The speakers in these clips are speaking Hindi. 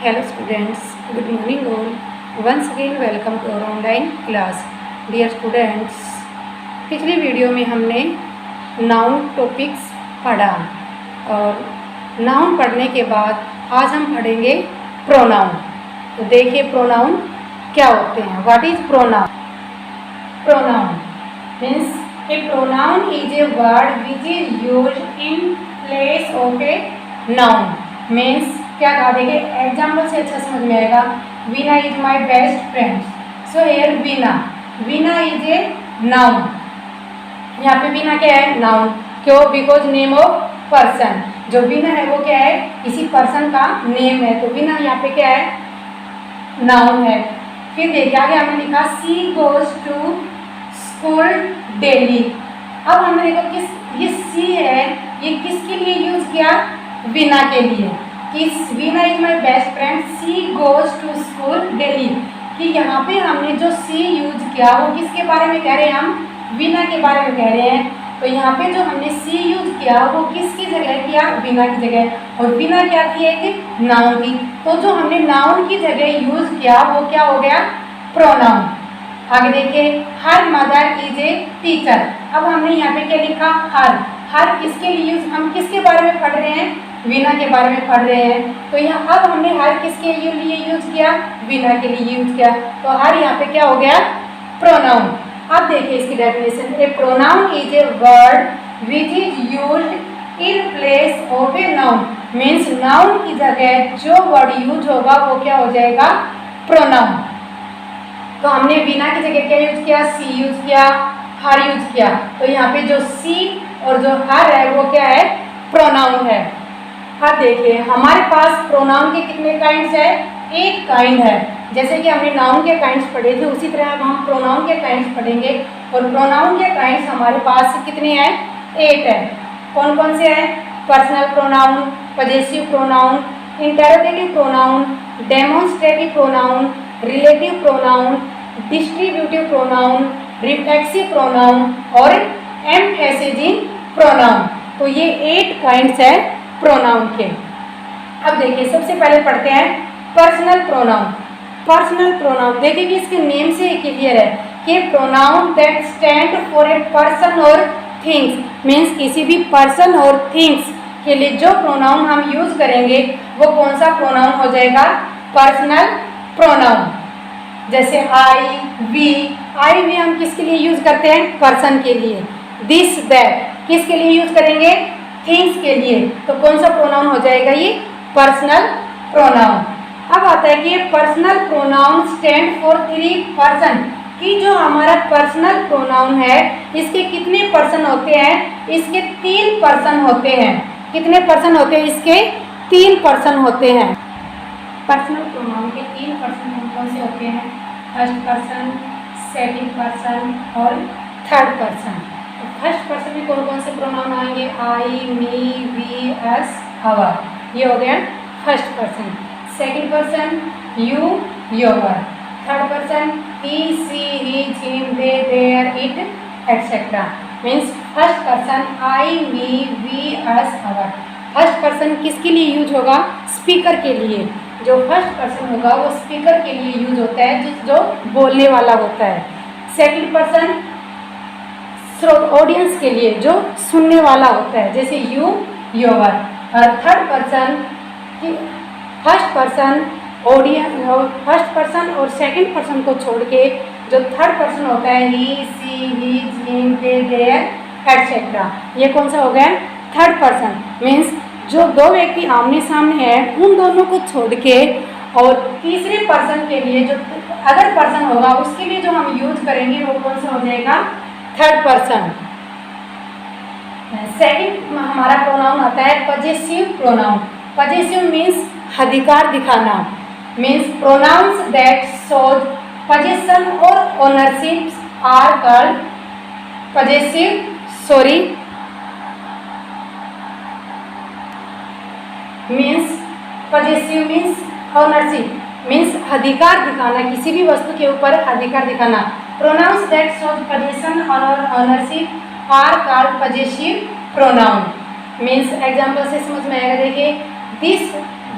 Hello students, good morning all. Once again welcome to our online class. Dear students, पिछली वीडियो में हमने नाउन टॉपिक्स पढ़ा और नाउन पढ़ने के बाद आज हम पढ़ेंगे प्रोनाउन। तो देखिए प्रोनाउन क्या होते हैं। What is pronoun? Pronoun means A pronoun is a word which is used in place of a noun. Means क्या कहा, देखिए एग्जाम्पल से अच्छा समझ में आएगा। Veena is my best friend. So here Veena, Veena is a noun. यहाँ पे वीना क्या है? नाउन। क्यों? Because name of person. जो वीना है वो क्या है? किसी पर्सन का नेम है, तो वीना यहाँ पे क्या है? नाउन है। फिर देखिए आगे हमने लिखा सी गोज टू स्कूल डेली। अब हमने देखो किस ये सी है, ये किसके लिए यूज किया? वीना के लिए। कि Veena is my best friend, she goes to school daily. कि यहाँ पे हमने जो सी यूज किया वो किसके बारे में कह रहे हैं? हम वीना के बारे में कह रहे हैं। तो यहाँ पे जो हमने सी यूज किया वो किसकी जगह किया? वीना की जगह। और वीना क्या थी? एक नाउन थी। तो जो हमने नाउन की जगह यूज किया वो क्या हो गया? प्रोनाउन। आगे देखिए her mother is a teacher. अब हमने यहाँ पे क्या लिखा? हर किसके लिए यूज? हम किसके बारे में पढ़ रहे हैं? वीना के बारे में पढ़ रहे हैं। तो यहाँ अब हमने हर किसके लिए यूज किया? वीना के लिए यूज किया। तो हर यहाँ पे क्या हो गया? प्रोनाउन। अब देखिए इसकी definition. A pronoun is a word which is used in place of a noun. Means noun की जगह जो वर्ड यूज होगा वो क्या हो जाएगा? प्रोनाउन। तो हमने वीना की जगह क्या यूज किया? सी यूज किया, हर यूज किया। तो यहाँ पे जो सी और जो हर है वो क्या है? प्रोनाउन है। हाँ देखिए हमारे पास प्रोनाउन के कितने काइंड्स है? एक काइंड है। जैसे कि हमने नाउन के काइंड्स पढ़े थे उसी तरह अब हम प्रोनाउन के काइंड्स पढ़ेंगे। और प्रोनाउन के काइंड्स हमारे पास कितने हैं? 8 है। कौन कौन से हैं? Personal pronoun, possessive pronoun, interrogative pronoun, demonstrative pronoun, relative pronoun, distributive pronoun, reflexive pronoun और एम्फेसिजिंग प्रोनाउन। तो ये 8 काइंड्स है प्रोनाउन के। अब देखिए सबसे पहले पढ़ते हैं पर्सनल प्रोनाउन। पर्सनल प्रोनाउन देखिए कि इसके नेम से क्लियर है कि pronoun that stand for a person और थिंग्स। मीन्स किसी भी पर्सन और थिंग्स के लिए जो प्रोनाउन हम यूज करेंगे वो कौन सा प्रोनाउन हो जाएगा? Personal pronoun. जैसे आई वी हम किसके लिए यूज करते हैं? पर्सन के लिए। दिस दैट किसके लिए यूज करेंगे? थिंग्स के लिए। तो कौन सा प्रोनाउन हो जाएगा? ये पर्सनल प्रोनाउन। अब आता है कि ये personal pronoun stand for 3 person. कि जो हमारा पर्सनल प्रोनाउन है इसके कितने पर्सन होते हैं? इसके 3 पर्सन होते हैं। कितने पर्सन होते हैं? इसके 3 पर्सन होते हैं। पर्सनल प्रोनाउन के 3 पर्सन कौन कौन से होते हैं? फर्स्ट पर्सन, सेकंड पर्सन और थर्ड पर्सन। फर्स्ट पर्सन में कौन कौन से प्रोनाउन आएंगे? I, me, we, us, our. ये हो गया first person. Second person you, your. Third person he, she, his, him, they, their, it, etcetera. Means first person I, me, we, us, our. First person किसके लिए यूज होगा? स्पीकर के लिए। जो फर्स्ट पर्सन होगा वो स्पीकर के लिए यूज होता है, जो बोलने वाला होता है। सेकंड पर्सन ऑडियंस के लिए, जो सुनने वाला होता है, जैसे यू, योर। और third person first person audience, first person और सेकंड पर्सन को छोड़ के जो थर्ड पर्सन होता है he, she, his, him, they, their, etcetera. ये कौन सा हो गया? Third person. मीन्स जो 2 व्यक्ति आमने सामने हैं उन दोनों को छोड़ के और तीसरे पर्सन के लिए जो अदर पर्सन होगा उसके लिए जो हम यूज करेंगे वो कौन सा हो जाएगा? Third person. सेकंड हमारा प्रोनाउन आता है पजेसिव प्रोनाउन। पजेसिव मीन्स अधिकार दिखाना। Means pronouns that shows possession or ownership are called possessive. Means possessive means ownership, means अधिकार दिखाना, किसी भी वस्तु के ऊपर अधिकार दिखाना। pronouns that show possession or ownership are called possessive pronoun। Means example से समझ में आएगा। देखिए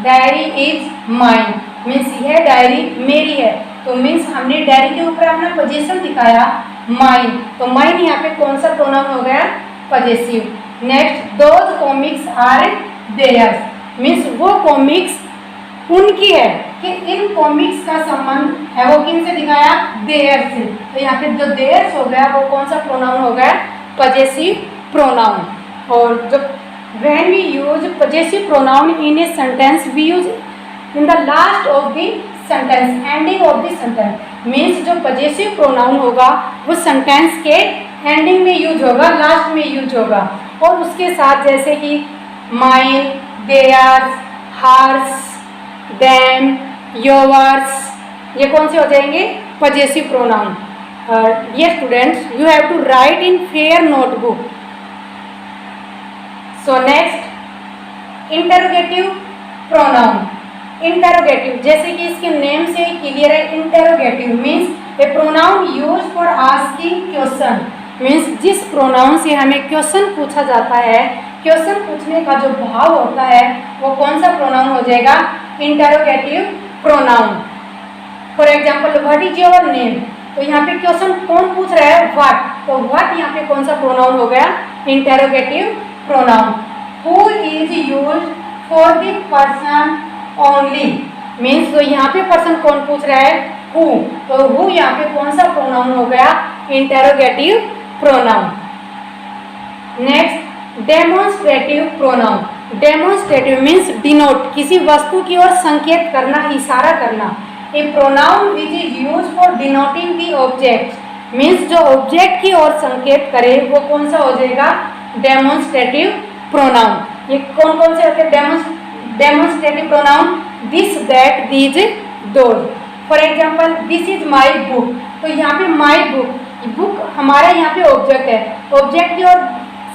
डायरी इज माइन, मीन्स यह डायरी मेरी है। तो मीन्स हमने डायरी के ऊपर अपना पोजीशन दिखाया माइन, तो माइन यहाँ पे कौन सा प्रोनाउन हो गया, possessive. Next, those comics are theirs, means वो कॉमिक्स उनकी है, कि इन कॉमिक्स का संबंध है वो किन से दिखाया, देयर से। तो यहाँ पे जो देयर्स हो गया वो कौन सा प्रोनाउन हो गया, पजेसिव प्रोनाउन। और जो when we use possessive pronoun in a sentence, we use in the last of the sentence, ending of the sentence, means जो possessive pronoun होगा वो sentence के ending में यूज होगा, लास्ट में यूज होगा। और उसके साथ जैसे कि mine, theirs, hers, them, yours, ये कौन से हो जाएंगे, possessive pronoun। Dear students, you have to write in fair notebook. So next, interrogative pronoun. Interrogative जैसे कि इसके नेम से क्लियर है, interrogative means A pronoun use for asking question, means जिस प्रोनाउन से हमें क्वेश्चन पूछा जाता है, क्वेश्चन पूछने का जो भाव होता है वो कौन सा प्रोनाउन हो जाएगा, interrogative pronoun. For example, what is your name, तो यहाँ पे क्वेश्चन कौन पूछ रहा है, व्हाट, तो व्हाट यहाँ पे कौन सा प्रोनाउन हो गया, interrogative pronoun. Who is used for the person only, means तो यहाँ पे पर्सन कौन पूछ रहा है, हु, तो हु यहाँ पे कौन सा प्रोनाउन हो गया, interrogative pronoun. Next, demonstrative pronoun. Demonstrative means denote, किसी वस्तु की ओर संकेत करना, इशारा करना। A pronoun which is use for denoting the object, means जो ऑब्जेक्ट की ओर संकेत करे वो कौन सा हो जाएगा, डेमोन्स्ट्रेटिव प्रोनाउन। ये कौन कौन से होते हैं demonstrative pronoun, this, that, these, those. For example, this is my book, तो यहाँ पे माई बुक, बुक हमारा यहाँ पे ऑब्जेक्ट है, ऑब्जेक्ट की ओर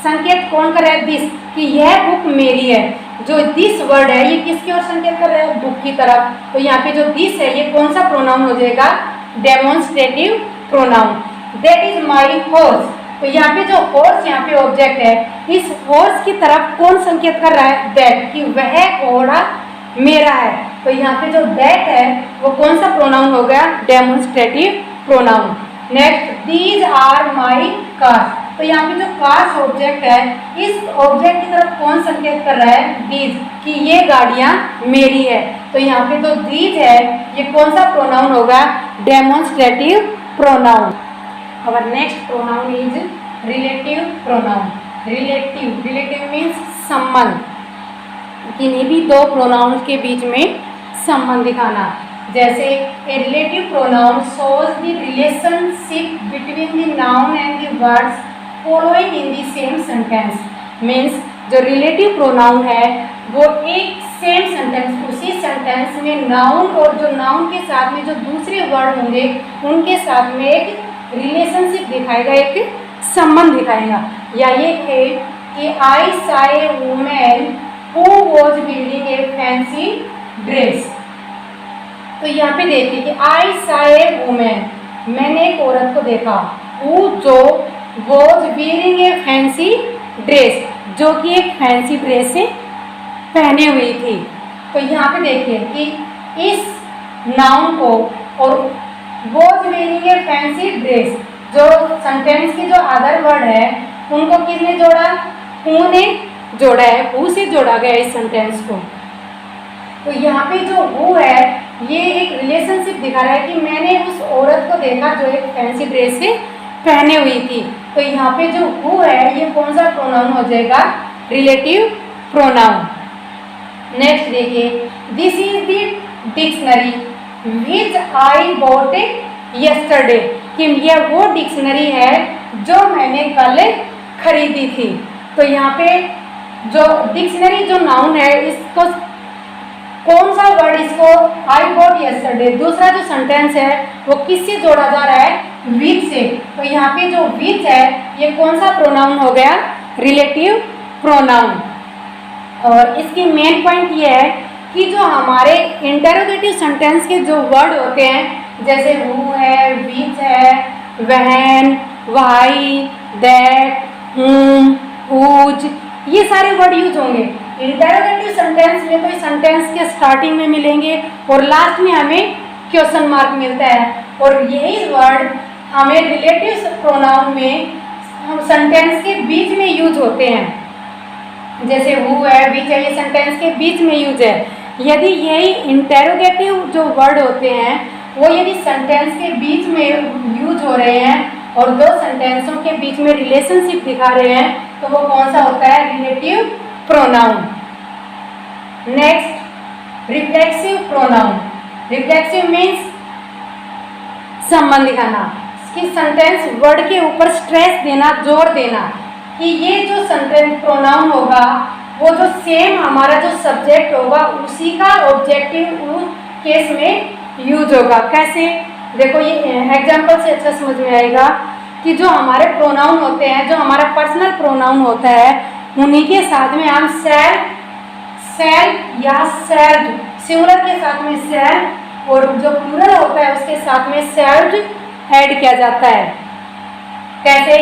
संकेत कौन कर रहा है, दिस, कि यह बुक मेरी है। जो दिस वर्ड है ये किसकी ओर संकेत कर रहा है, बुक की तरफ, तो यहाँ पे जो दिस है ये कौन सा प्रोनाउन हो जाएगा, demonstrative pronoun. That is my horse, तो यहाँ पे जो हॉर्स यहाँ पे ऑब्जेक्ट है, इस हॉर्स की तरफ कौन संकेत कर रहा है, दैट, कि वह घोड़ा मेरा है। तो यहाँ पे जो दैट है वो कौन सा प्रोनाउन हो गया, demonstrative pronoun. Next, these are my cars, तो यहाँ पे जो कार्स ऑब्जेक्ट है, इस ऑब्जेक्ट की तरफ कौन संकेत कर रहा है, दीज, कि ये गाड़ियाँ मेरी है। तो यहाँ पे जो दीज है ये कौन सा प्रोनाउन होगा, demonstrative pronoun. Our next pronoun is relative pronoun. Relative means संबंध, किन्हीं भी दो प्रोनाउंस के बीच में संबंध दिखाना। जैसे a relative pronoun shows the relationship between the noun and the words following in the same sentence. Means जो relative pronoun है वो एक सेम सेंटेंस, उसी सेंटेंस में नाउन और जो नाउन के साथ में जो दूसरे वर्ड होंगे उनके साथ में एक रिलेशनशिप दिखाएगा, एक संबंध दिखाएगा। या ये है कि I saw a woman who was wearing A fancy dress, तो यहाँ पे देखिए कि आई सॉ ए वुमन, मैंने एक औरत को देखा, हु जो was wearing A fancy dress, जो कि एक फैंसी ड्रेस से पहने हुई थी। तो यहाँ पे देखिए कि इस नाउन को और was wearing A fancy dress, जो सेंटेंस की जो अदर वर्ड है उनको किसने जोड़ा, हु ने जोड़ा है, हु से जोड़ा गया इस सेंटेंस को। तो यहाँ पे जो हु है ये एक रिलेशनशिप दिखा रहा है कि मैंने उस औरत को देखा जो एक फैंसी ड्रेस से पहने हुई थी। तो यहाँ पे जो हु है ये कौन सा प्रोनाउन हो जाएगा, रिलेटिव प्रोनाउन। नेक्स्ट देखिए, this is the dictionary which I bought yesterday, कि यह वो डिक्शनरी है जो मैंने कल खरीदी थी। तो यहाँ पे जो डिक्शनरी जो नाउन है इसको कौन सा वर्ड, इसको आई बॉट यस्टरडे, दूसरा जो सेंटेंस है वो किससे जोड़ा जा रहा है, विच से। तो यहाँ पे जो विच है ये कौन सा प्रोनाउन हो गया, रिलेटिव प्रोनाउन। और इसकी मेन पॉइंट ये है कि जो हमारे इंटेरोगेटिव सेंटेंस के जो वर्ड होते हैं जैसे हु है, विच है, वहन, वाई, दैट, हुम, हुज, ये सारे वर्ड यूज होंगे। इंटेरोगेटिव सेंटेंस में तो सेंटेंस के स्टार्टिंग में मिलेंगे और लास्ट में हमें क्वेश्चन मार्क मिलता है, और यही वर्ड हमें रिलेटिव प्रोनाउन में सेंटेंस के बीच में यूज होते हैं। जैसे हु है, विच है, ये सेंटेंस के बीच में यूज है। यदि यही इंटेरोगेटिव जो वर्ड होते हैं वो यदि सेंटेंस के बीच में यूज हो रहे हैं और दो सेंटेंसों के बीच में रिलेशनशिप दिखा रहे हैं तो वो कौन सा होता है? Relative pronoun. Next, reflexive pronoun. Reflexive means संबंध दिखाना, कि सेंटेंस वर्ड के ऊपर स्ट्रेस देना, जोर देना कि ये जो सेंटेंस प्रोनाउन होगा वो जो सेम हमारा जो सब्जेक्ट होगा उसी का ऑब्जेक्टिव उस केस में यूज होगा। कैसे? देखो ये एग्जांपल से अच्छा समझ में आएगा कि जो हमारे प्रोनाउन होते हैं, जो हमारा पर्सनल प्रोनाउन होता है, उन्हीं के साथ में हम सेल्फ, सेल्फ या सेल्फ, सिंगुलर के साथ में सेल्फ और जो प्लूरल होता है उसके साथ में सेल्फ ऐड किया जाता है। कैसे?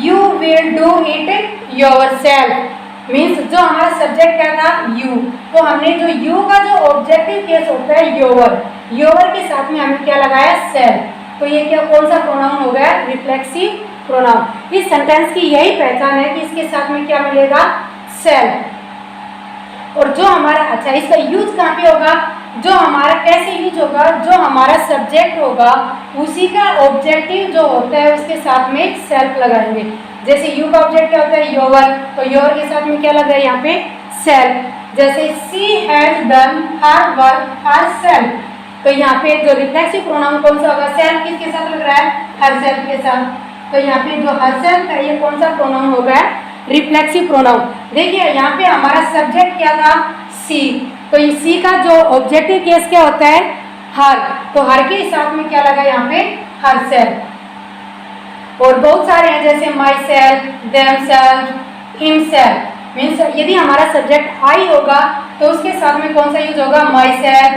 You will do it yourself means जो हमारा सब्जेक्ट क्या था? यू, तो हमने जो यू का जो ऑब्जेक्टिव केस होता है योर, योर के साथ में हमने क्या लगाया? सेल्फ। तो ये क्या कौन सा प्रोनाउन हो गया? Reflexive pronoun. इस सेंटेंस की यही पहचान है कि इसके साथ में क्या मिलेगा? सेल्फ। और जो हमारा, अच्छा इसका यूज कहाँ पे होगा? जो हमारा कैसे यूज होगा? जो हमारा सब्जेक्ट होगा उसी का ऑब्जेक्टिव जो होता है उसके साथ में सेल्फ लगाएंगे। जैसे यू का ऑब्जेक्ट क्या होता है? योर, तो योर के साथ में क्या लग रहा है यहाँ पे? सेल्फ। जैसे she has done her work herself, तो यहाँ पे जो रिफ्लेक्सिव प्रोनाउन कौन सा होगा? सेल्फ। किसके साथ लग रहा है? हर सेल्फ के साथ। तो यहाँ पे जो हर सेल्फ है ये कौन सा प्रोनाउन होगा? Reflexive pronoun. देखिए यहाँ पे हमारा सब्जेक्ट क्या था? सी, तो इस सी का जो ऑब्जेक्टिव केस क्या होता है? हर, तो हर के साथ में क्या लगा यहाँ पे? Her self. और बहुत सारे हैं जैसे my self, them self, him self. Means यदि हमारा सब्जेक्ट आई होगा तो उसके साथ में कौन सा यूज होगा? माई सेल्फ,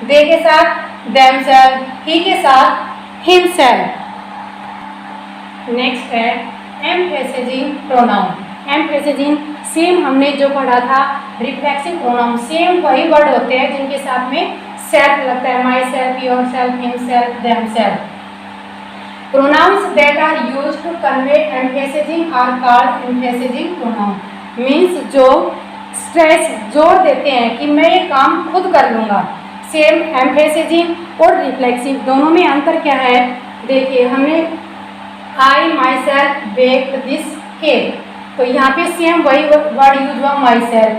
दे के साथ देम सेल्फ, ही के साथ हिम सेल्फ। नेक्स्ट है एम्फेसिजिंग प्रोनाउन। एम्फेसिजिंग सेम हमने जो पढ़ा था रिफ्लेक्सिव प्रोनाउन, सेम वही वर्ड होते हैं जिनके साथ में सेल्फ लगता है। My self, your self, him self, them self. Pronouns that are used to convey emphasizing are called emphasizing pronoun. Means जो स्ट्रेस जोर देते हैं कि मैं ये काम खुद कर लूँगा। सेम एम्फेसिजिंग और रिफ्लेक्सिव दोनों में अंतर क्या है? देखिए हमने I myself baked this cake, तो यहाँ पे सेम वही वर्ड यूज हुआ माई सेल्फ,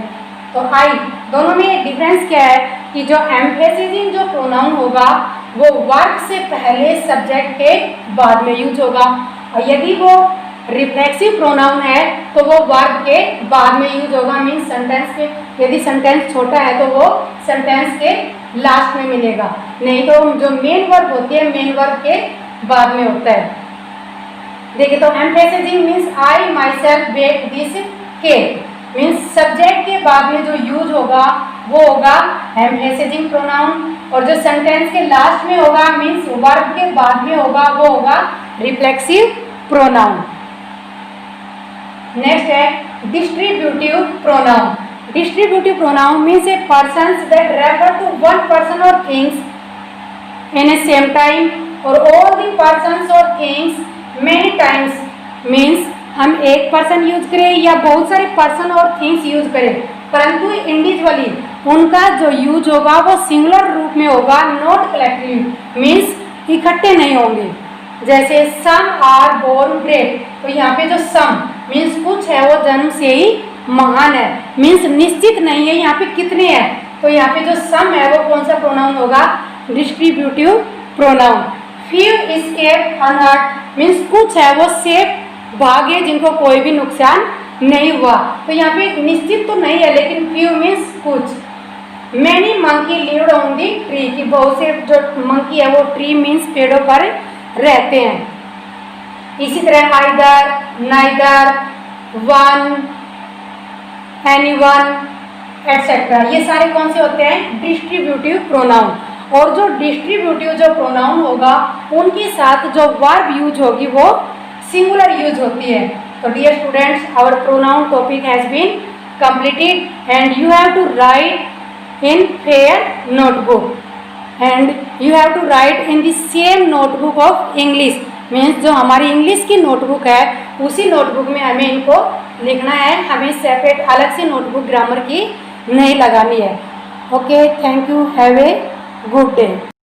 तो आई। दोनों में डिफरेंस क्या है कि जो एम्फेसिजिंग जो प्रोनाउन होगा वो वर्ब से पहले सब्जेक्ट के बाद में यूज होगा, और यदि वो रिफ्लेक्सिव प्रोनाउन है तो वो वर्ब के बाद में यूज होगा। मीन्स सेंटेंस के, यदि सेंटेंस छोटा है तो वो सेंटेंस के लास्ट में मिलेगा, नहीं तो जो मेन वर्ब होती है मेन वर्ब के बाद में होता है। देखिए तो emphasizing means I myself baked this cake, means subject के बाद में जो यूज होगा वो होगा एम्फेसिजिंग प्रोनाउन, और जो सेंटेंस के लास्ट में होगा मीन्स वर्ब के बाद में होगा वो होगा रिफ्लेक्सिव प्रोनाउन। नेक्स्ट है distributive pronoun. Distributive pronoun means a persons that refer to one person और things in a same time और ऑल द पर्सन्स और थिंग्स मेनी टाइम्स। मीन्स हम एक पर्सन यूज करें या बहुत सारे पर्सन और थिंग्स यूज करें, परंतु इंडिविजुअली उनका जो यूज होगा वो सिंगुलर रूप में होगा, नॉट कलेक्टिव, मीन्स इकट्ठे नहीं होंगे। जैसे सम आर बोर्न ग्रेट, तो यहाँ पे जो सम मीन्स कुछ है वो जन्म से ही महान है, मीन्स निश्चित नहीं है यहाँ पे कितने हैं, तो यहाँ पे जो सम है वो कौन सा प्रोनाउन होगा? Distributive pronoun. Few escape unhurt, means कुछ है वो सेफ भागे जिनको कोई भी नुकसान नहीं हुआ, तो यहाँ पे निश्चित तो नहीं है लेकिन फ्यू मीन्स कुछ। Many monkey lived on the tree, की बहुत से जो मंकी है वो ट्री मीन्स पेड़ों पर रहते हैं। इसी तरह either, neither, one, anyone etcetera, ये सारे कौन से होते हैं? Distributive pronoun. और जो डिस्ट्रीब्यूटिव जो प्रोनाउन होगा उनके साथ जो वर्ब यूज होगी वो सिंगुलर यूज होती है। तो dear students, our pronoun topic has been completed and you have to write in fair notebook and you have to write in the same notebook of English means जो हमारी इंग्लिश की नोटबुक है उसी नोटबुक में हमें इनको लिखना है, हमें सेपरेट अलग से नोटबुक ग्रामर की नहीं लगानी है। Okay, thank you, have a good day.